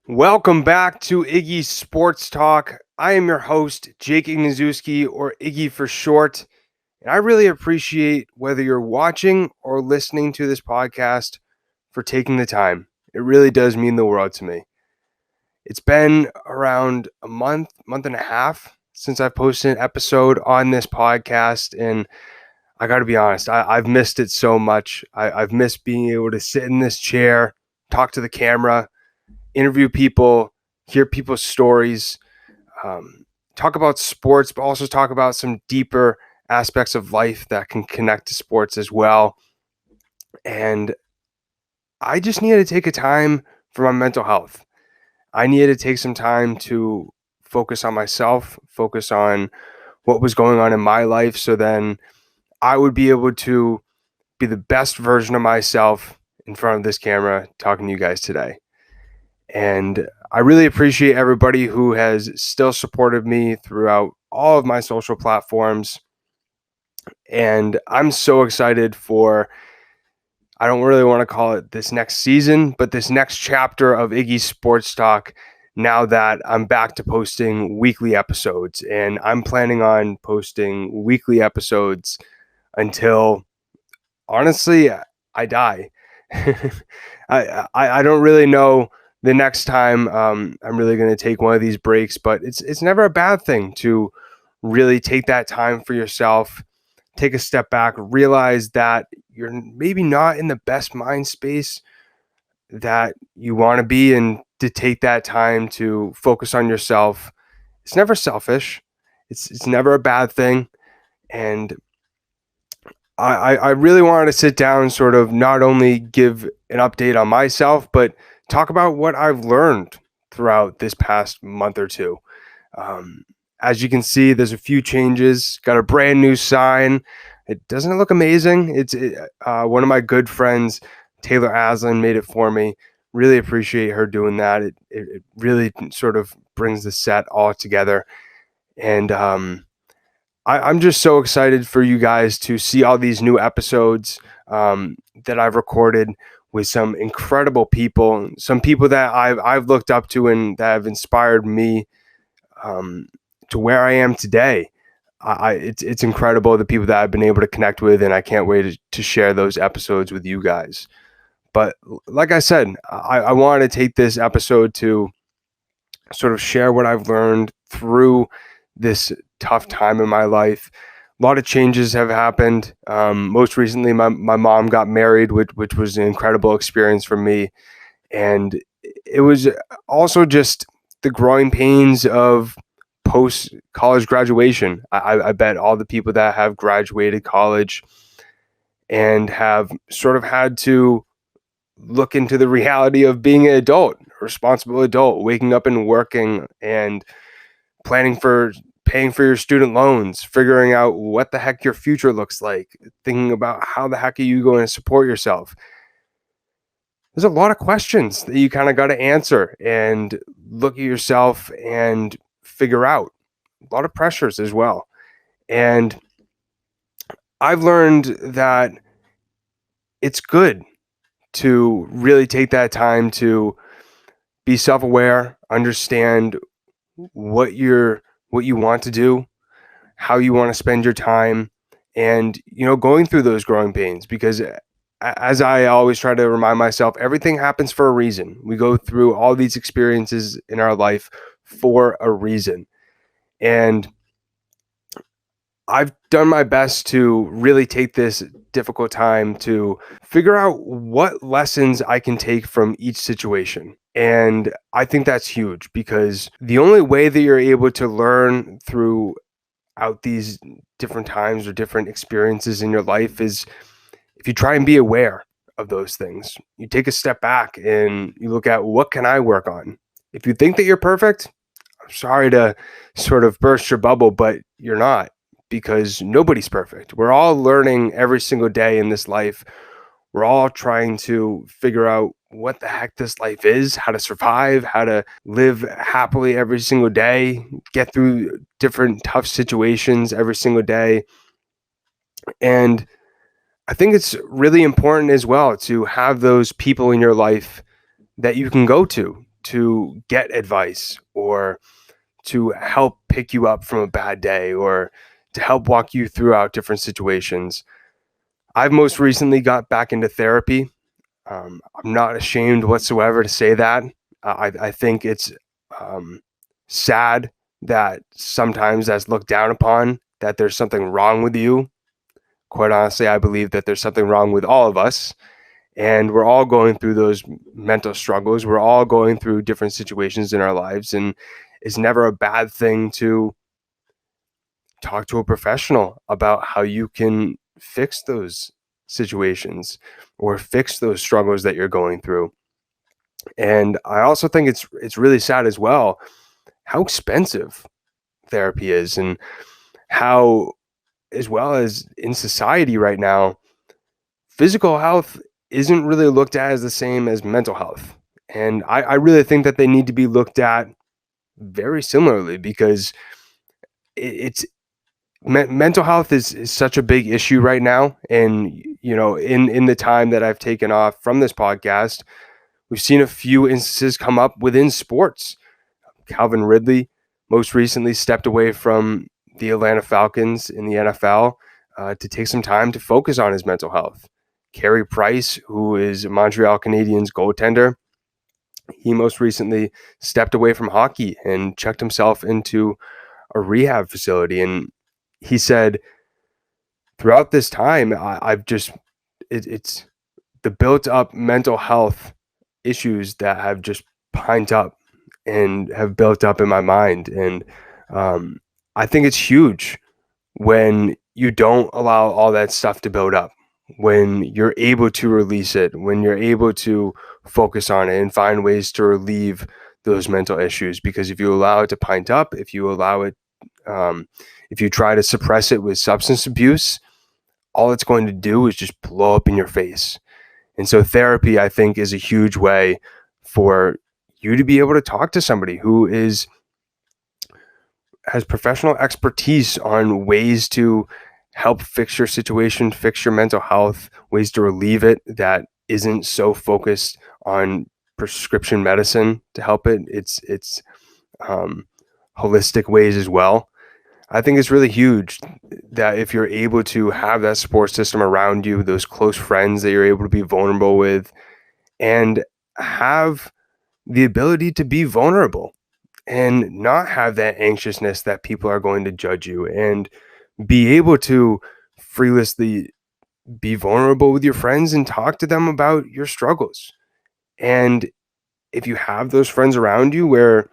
Welcome back to Iggy's Sports Talk. I am your host, Jake Ignazuski, or Iggy for short. And I really appreciate whether you're watching or listening to this podcast for taking the time. It really does mean the world to me. It's been around a month and a half since I've posted an episode on this podcast. And I got to be honest, I've missed it so much. I've missed being able to sit in this chair, talk to the camera, interview people, hear people's stories, talk about sports, but also talk about some deeper aspects of life that can connect to sports as well. And I just needed to take a time for my mental health. I needed to take some time to focus on myself, focus on what was going on in my life, so then I would be able to be the best version of myself in front of this camera talking to you guys today. And I really appreciate everybody who has still supported me throughout all of my social platforms. And I'm so excited for, I don't really want to call it this next season, but this next chapter of Iggy's Sports Talk, now that I'm back to posting weekly episodes. And I'm planning on posting weekly episodes until, honestly, I die. I don't really know the next time I'm really going to take one of these breaks, but it's never a bad thing to really take that time for yourself, take a step back, realize that you're maybe not in the best mind space that you want to be, and to take that time to focus on yourself. It's never selfish. It's never a bad thing. And I really wanted to sit down and sort of not only give an update on myself, but talk about what I've learned throughout this past month or two. As you can see, there's a few changes. Got a brand new sign. It doesn't look amazing. It's one of my good friends, Taylor Aslin, made it for me. Really appreciate her doing that. It really sort of brings the set all together. And I'm just so excited for you guys to see all these new episodes that I've recorded with some incredible people, some people that I've looked up to and that have inspired me to where I am today. It's incredible, the people that I've been able to connect with, and I can't wait to share those episodes with you guys. But like I said, I wanted to take this episode to sort of share what I've learned through this tough time in my life. A lot of changes have happened. Most recently, my mom got married, which was an incredible experience for me. And it was also just the growing pains of post-college graduation. I bet all the people that have graduated college and have sort of had to look into the reality of being an adult, a responsible adult, waking up and working and planning for paying for your student loans, figuring out what the heck your future looks like, thinking about how the heck are you going to support yourself. There's a lot of questions that you kind of got to answer and look at yourself and figure out. A lot of pressures as well. And I've learned that it's good to really take that time to be self-aware, understand what you want to do, how you want to spend your time, and going through those growing pains, because as I always try to remind myself, everything happens for a reason. We go through all these experiences in our life for a reason. And I've done my best to really take this difficult time to figure out what lessons I can take from each situation. And I think that's huge, because the only way that you're able to learn throughout these different times or different experiences in your life is if you try and be aware of those things. You take a step back and you look at, what can I work on? If you think that you're perfect, I'm sorry to sort of burst your bubble, but you're not, because nobody's perfect. We're all learning every single day in this life. We're all trying to figure out what the heck this life is, how to survive, how to live happily every single day, get through different tough situations every single day. And I think it's really important as well to have those people in your life that you can go to to get advice or to help pick you up from a bad day or to help walk you throughout different situations. I've most recently got back into therapy. I'm not ashamed whatsoever to say that. I think it's sad that sometimes that's looked down upon, that there's something wrong with you. Quite honestly, I believe that there's something wrong with all of us. And we're all going through those mental struggles. We're all going through different situations in our lives. And it's never a bad thing to talk to a professional about how you can fix those situations or fix those struggles that you're going through. And I also think it's really sad as well how expensive therapy is, and how, as well as in society right now, physical health isn't really looked at as the same as mental health. And I really think that they need to be looked at very similarly, because it's mental health is such a big issue right now. And, in the time that I've taken off from this podcast, we've seen a few instances come up within sports. Calvin Ridley most recently stepped away from the Atlanta Falcons in the NFL to take some time to focus on his mental health. Carey Price, who is a Montreal Canadiens goaltender, he most recently stepped away from hockey and checked himself into a rehab facility. And he said, throughout this time, it's the built up mental health issues that have just piled up and have built up in my mind. And I think it's huge when you don't allow all that stuff to build up, when you're able to release it, when you're able to focus on it and find ways to relieve those mental issues. Because if you allow it to pile up, if you allow it, if you try to suppress it with substance abuse, all it's going to do is just blow up in your face. And so therapy, I think, is a huge way for you to be able to talk to somebody who has professional expertise on ways to help fix your situation, fix your mental health, ways to relieve it that isn't so focused on prescription medicine to help it. It's holistic ways as well. I think it's really huge that if you're able to have that support system around you, those close friends that you're able to be vulnerable with, and have the ability to be vulnerable and not have that anxiousness that people are going to judge you, and be able to freely be vulnerable with your friends and talk to them about your struggles. And if you have those friends around you where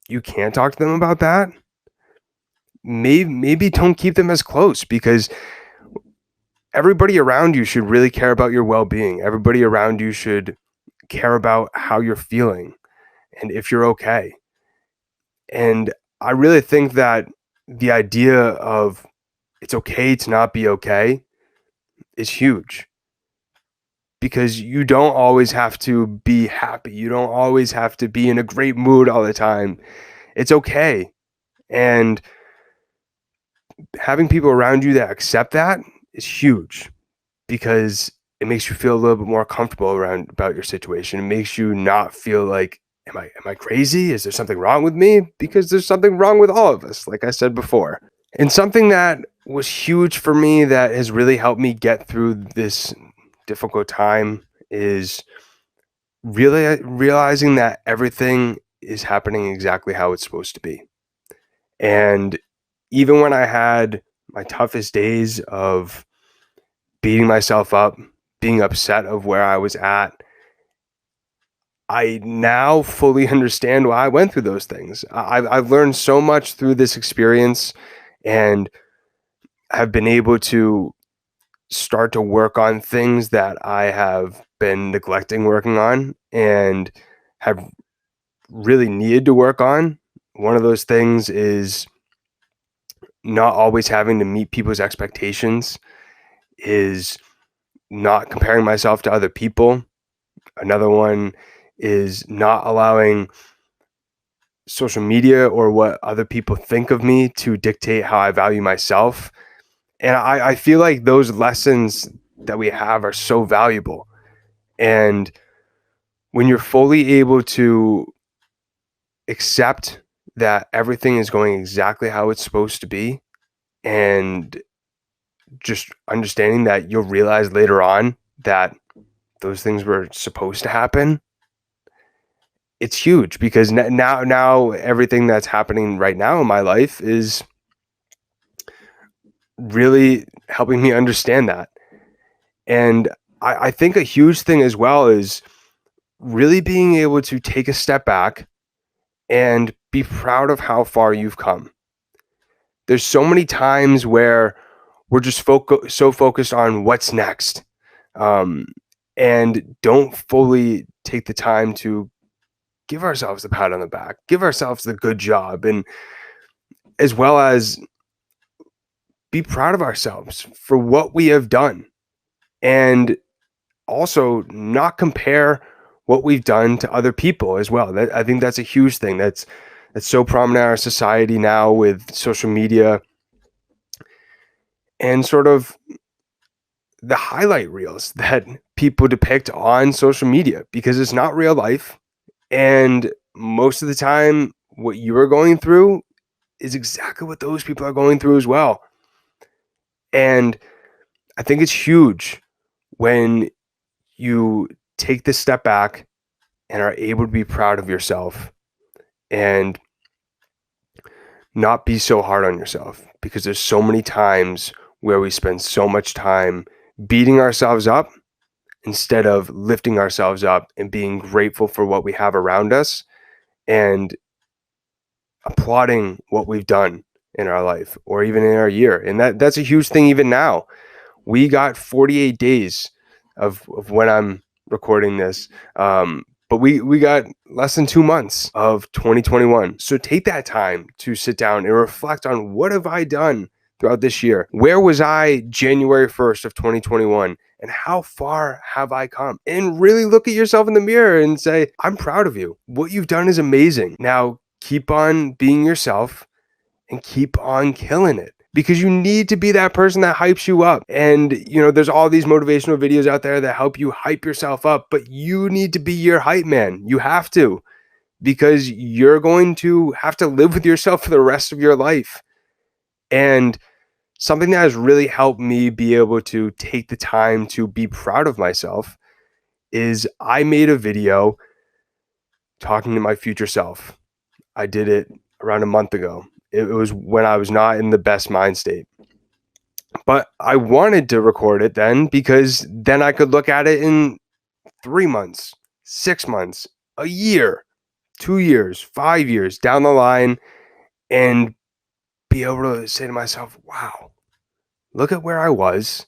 you can't talk to them about that, maybe don't keep them as close, because everybody around you should really care about your well-being. Everybody around you should care about how you're feeling and if you're okay. And I really think that the idea of it's okay to not be okay is huge, because you don't always have to be happy. You don't always have to be in a great mood all the time. It's okay. And having people around you that accept that is huge, because it makes you feel a little bit more comfortable about your situation. It makes you not feel like, am I crazy? Is there something wrong with me? Because there's something wrong with all of us, like I said before. And something that was huge for me that has really helped me get through this difficult time is really realizing that everything is happening exactly how it's supposed to be. And even when I had my toughest days of beating myself up, being upset of where I was at, I now fully understand why I went through those things. I've learned so much through this experience, and have been able to start to work on things that I have been neglecting working on and have really needed to work on. One of those things is not always having to meet people's expectations, is not comparing myself to other people. Another one is not allowing social media or what other people think of me to dictate how I value myself. And I feel like those lessons that we have are so valuable. And when you're fully able to accept that everything is going exactly how it's supposed to be, and just understanding that you'll realize later on that those things were supposed to happen. It's huge because now everything that's happening right now in my life is really helping me understand that. And I think a huge thing as well is really being able to take a step back and be proud of how far you've come. There's so many times where we're just so focused on what's next, um, and don't fully take the time to give ourselves the pat on the back, give ourselves the good job, and as well as be proud of ourselves for what we have done. And also not compare what we've done to other people as well. I think that's a huge thing that's so prominent in our society now with social media and sort of the highlight reels that people depict on social media, because it's not real life. And most of the time, what you are going through is exactly what those people are going through as well. And I think it's huge when you take this step back and are able to be proud of yourself and not be so hard on yourself, because there's so many times where we spend so much time beating ourselves up instead of lifting ourselves up and being grateful for what we have around us and applauding what we've done in our life or even in our year. And that's a huge thing even now. We got 48 days of when I'm recording this. But we got less than 2 months of 2021. So take that time to sit down and reflect on what have I done throughout this year? Where was I January 1st of 2021? And how far have I come? And really look at yourself in the mirror and say, I'm proud of you. What you've done is amazing. Now keep on being yourself and keep on killing it, because you need to be that person that hypes you up. And, there's all these motivational videos out there that help you hype yourself up, but you need to be your hype man. You have to, because you're going to have to live with yourself for the rest of your life. And something that has really helped me be able to take the time to be proud of myself is I made a video talking to my future self. I did it around a month ago. It was when I was not in the best mind state. But I wanted to record it then, because then I could look at it in 3 months, 6 months, a year, 2 years, 5 years down the line, and be able to say to myself, wow, look at where I was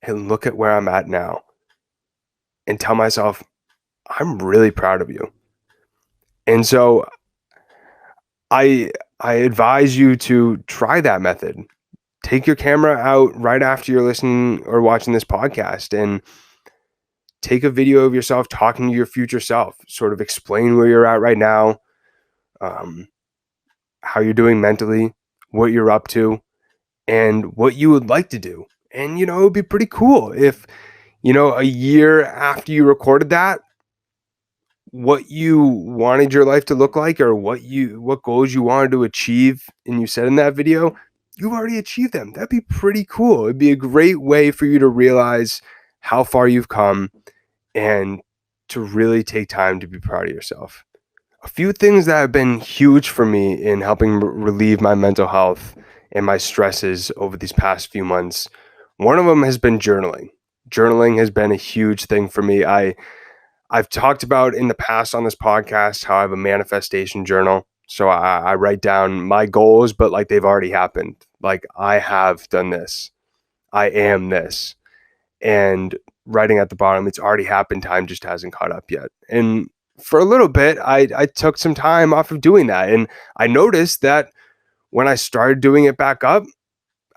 and look at where I'm at now. And tell myself, I'm really proud of you. And so I advise you to try that method. Take your camera out right after you're listening or watching this podcast and take a video of yourself talking to your future self. Sort of explain where you're at right now, how you're doing mentally, what you're up to, and what you would like to do. And, it would be pretty cool if, a year after you recorded that, what you wanted your life to look like, or what goals you wanted to achieve, and you said in that video, you've already achieved them. That'd be pretty cool. It'd be a great way for you to realize how far you've come and to really take time to be proud of yourself. A few things that have been huge for me in helping relieve my mental health and my stresses over these past few months. One of them has been journaling. Journaling has been a huge thing for me. I've talked about in the past on this podcast how I have a manifestation journal. So I write down my goals, but like they've already happened. Like I have done this. I am this. And writing at the bottom, it's already happened. Time just hasn't caught up yet. And for a little bit, I took some time off of doing that. And I noticed that when I started doing it back up,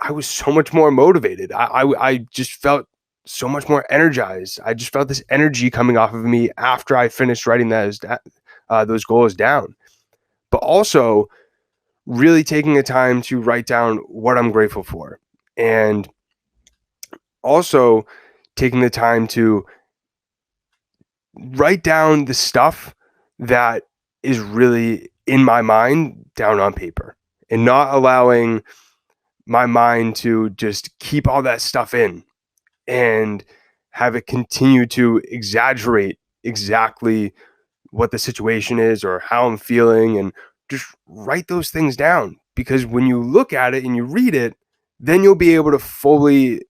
I was so much more motivated. I just felt so much more energized. I just felt this energy coming off of me after I finished writing those goals down. But also really taking the time to write down what I'm grateful for. And also taking the time to write down the stuff that is really in my mind down on paper, and not allowing my mind to just keep all that stuff in and have it continue to exaggerate exactly what the situation is or how I'm feeling, and just write those things down. Because when you look at it and you read it, then you'll be able to fully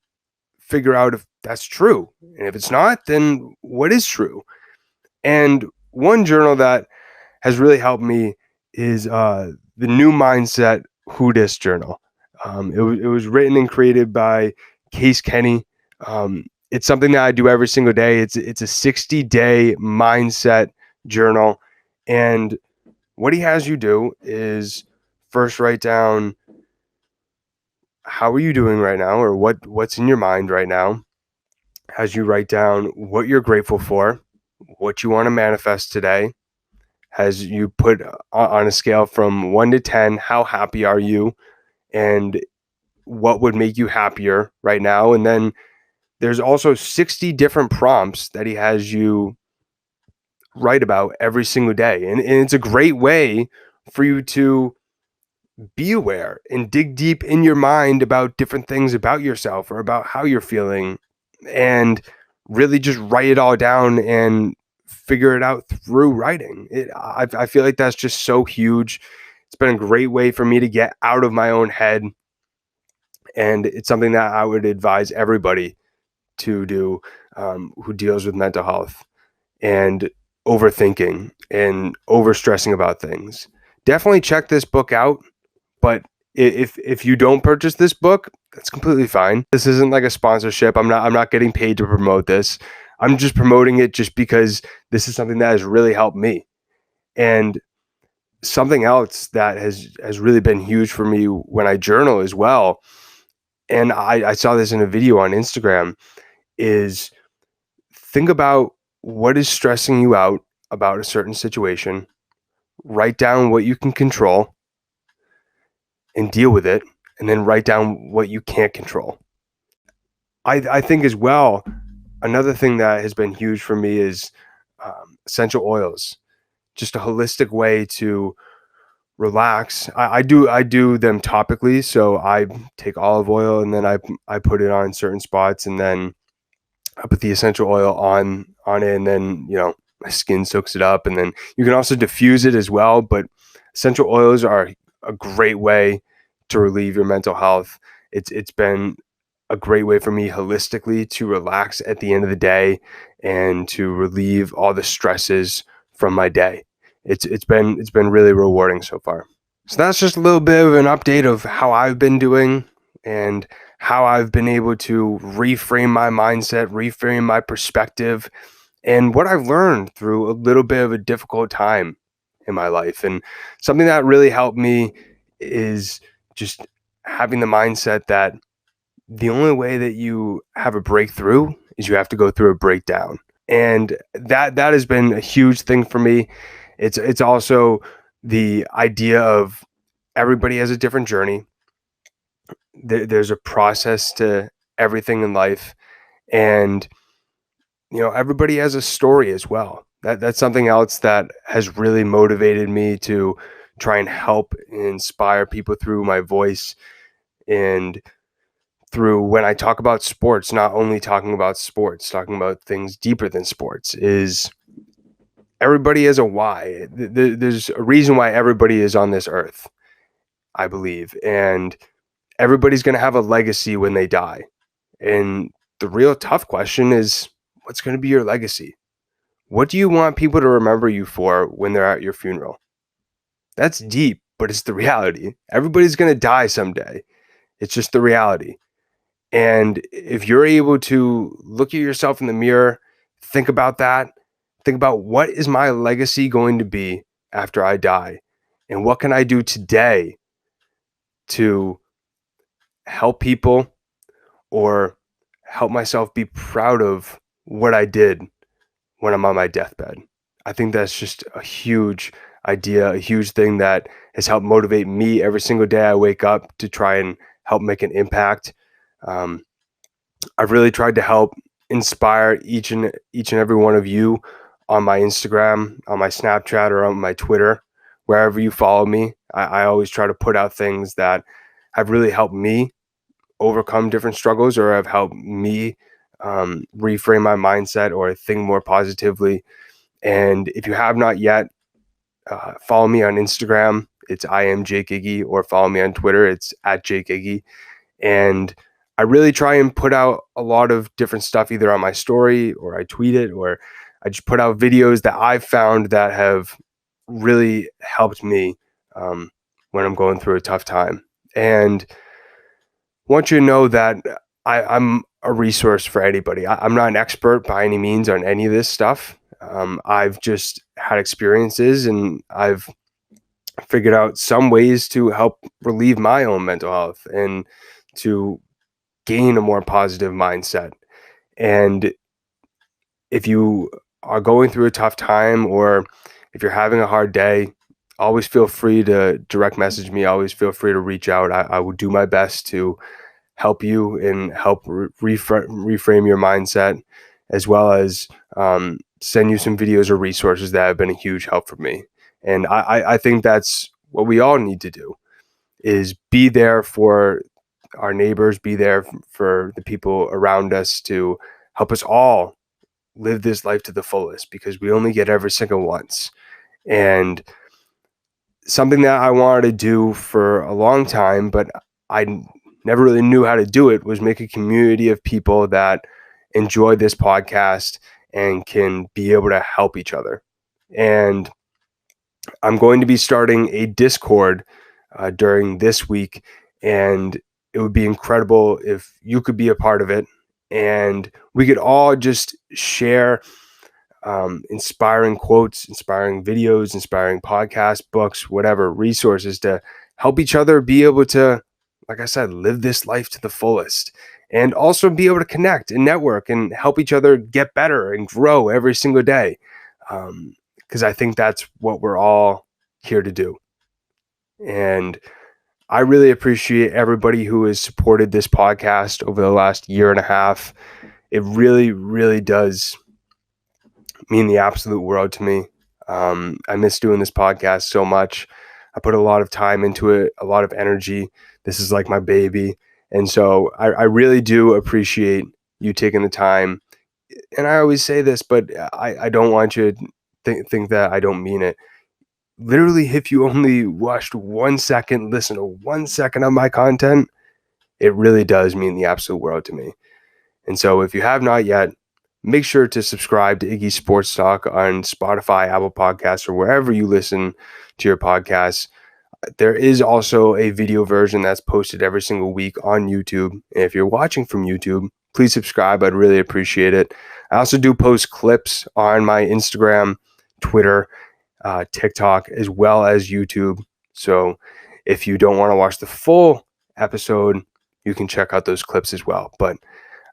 figure out if that's true. And if it's not, then what is true? And one journal that has really helped me is the new Mindset Who Diz journal. It was written and created by Case Kenny. It's something that I do every single day. It's a 60-day mindset journal, and what he has you do is first write down how are you doing right now, or what's in your mind right now. Has you write down what you're grateful for, what you want to manifest today. Has you put on a scale from 1 to 10, how happy are you, and what would make you happier right now. And then there's also 60 different prompts that he has you write about every single day. And it's a great way for you to be aware and dig deep in your mind about different things about yourself or about how you're feeling, and really just write it all down and figure it out through writing. I feel like that's just so huge. It's been a great way for me to get out of my own head. And it's something that I would advise everybody to do, who deals with mental health and overthinking and overstressing about things. Definitely check this book out. But if you don't purchase this book, that's completely fine. This isn't like a sponsorship. I'm not getting paid to promote this. I'm just promoting it just because this is something that has really helped me. And something else that has really been huge for me when I journal as well, and I saw this in a video on Instagram, is think about what is stressing you out about a certain situation, write down what you can control and deal with it, and then write down what you can't control. I think as well, another thing that has been huge for me is essential oils, just a holistic way to relax. I do them topically, so I take olive oil and then I put it on certain spots, and then I put the essential oil on it, and then my skin soaks it up, and then you can also diffuse it as well. But essential oils are a great way to relieve your mental health. It's been a great way for me holistically to relax at the end of the day and to relieve all the stresses from my day. It's been really rewarding so far. So that's just a little bit of an update of how I've been doing and how I've been able to reframe my mindset, reframe my perspective, and what I've learned through a little bit of a difficult time in my life. And something that really helped me is just having the mindset that the only way that you have a breakthrough is you have to go through a breakdown. And that has been a huge thing for me. It's also the idea of everybody has a different journey. There's a process to everything in life, and everybody has a story as well. That's something else that has really motivated me to try and help inspire people through my voice, and through when I talk about sports, not only talking about sports, talking about things deeper than sports. Is everybody has a why. There's a reason why everybody is on this earth, I believe, and everybody's going to have a legacy when they die. And the real tough question is, what's going to be your legacy? What do you want people to remember you for when they're at your funeral? That's deep, but it's the reality. Everybody's going to die someday. It's just the reality. And if you're able to look at yourself in the mirror, think about that, think about what is my legacy going to be after I die? And what can I do today to help people or help myself be proud of what I did when I'm on my deathbed? I think that's just a huge idea, a huge thing that has helped motivate me every single day I wake up to try and help make an impact. I've really tried to help inspire each and every one of you on my Instagram, on my Snapchat, or on my Twitter, wherever you follow me, I always try to put out things that have really helped me overcome different struggles or have helped me reframe my mindset or think more positively. And if you have not yet, follow me on Instagram. It's I am Jake Iggy, or follow me on Twitter. It's at Jake Iggy. And I really try and put out a lot of different stuff, either on my story or I tweet it, or I just put out videos that I've found that have really helped me when I'm going through a tough time. And I want you to know that I'm a resource for anybody. I'm not an expert by any means on any of this stuff. I've just had experiences and I've figured out some ways to help relieve my own mental health and to gain a more positive mindset. And if you are going through a tough time or if you're having a hard day, always feel free to direct message me. Always feel free to reach out. I will do my best to help you and help reframe your mindset, as well as send you some videos or resources that have been a huge help for me. And I think that's what we all need to do, is be there for our neighbors, be there for the people around us to help us all live this life to the fullest, because we only get every single once. And something that I wanted to do for a long time, but I never really knew how to do it, was make a community of people that enjoy this podcast and can be able to help each other. And I'm going to be starting a Discord during this week, and it would be incredible if you could be a part of it and we could all just share inspiring quotes, inspiring videos, inspiring podcasts, books, whatever, resources to help each other be able to, like I said, live this life to the fullest, and also be able to connect and network and help each other get better and grow every single day. Because I think that's what we're all here to do. And I really appreciate everybody who has supported this podcast over the last year and a half. It really, really does mean the absolute world to me. I miss doing this podcast so much. I put a lot of time into it, a lot of energy. This is like my baby. And so I really do appreciate you taking the time. And I always say this, but I don't want you to think that I don't mean it. Literally, if you only watched 1 second, listen to 1 second of my content, it really does mean the absolute world to me. And so if you have not yet, make sure to subscribe to Iggy Sports Talk on Spotify, Apple Podcasts, or wherever you listen to your podcasts. There is also a video version that's posted every single week on YouTube. And if you're watching from YouTube, please subscribe. I'd really appreciate it. I also do post clips on my Instagram, Twitter, TikTok, as well as YouTube. So if you don't want to watch the full episode, you can check out those clips as well. But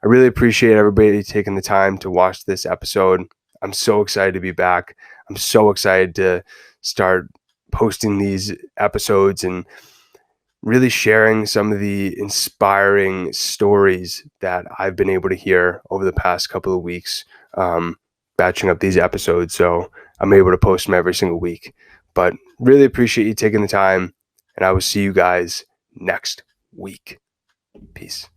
I really appreciate everybody taking the time to watch this episode. I'm so excited to be back. I'm so excited to start posting these episodes and really sharing some of the inspiring stories that I've been able to hear over the past couple of weeks, batching up these episodes. So I'm able to post them every single week. But really appreciate you taking the time, and I will see you guys next week. Peace.